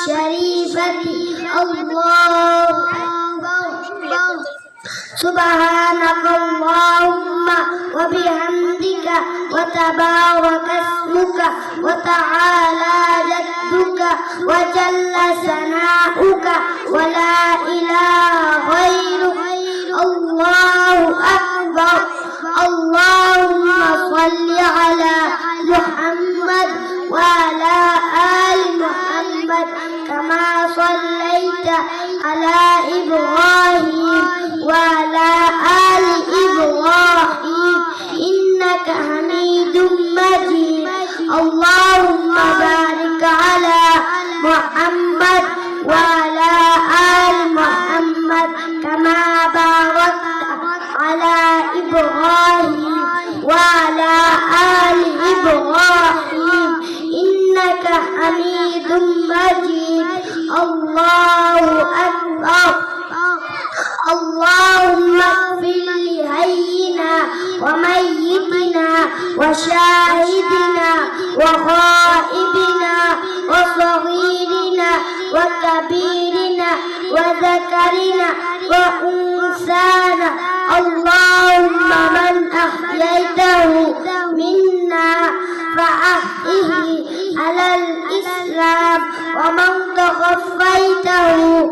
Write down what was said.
الشريفة الله أكبر سبحانك اللهم وبحمدك وتبارك اسمك وتعالى جدك وجل ثناؤك ولا إله غيرك الله أكبر اللهم صل على محمد وعلى آل محمد كما صليت على إبراهيم وعلى آل إبراهيم إنك حميد مجيد اللهم بارك على محمد وعلى آل محمد كما باركت على إبراهيم وعلى آل إبراهيم إنك حميد مجيد الله أكبر اللهم اغفر لحينا وميتنا وشاهدنا وغائبنا وصغيرنا وكبيرنا وذكرنا وأنثانا اللهم من أحييته منا فأحيه على الإسلام ومن توفيته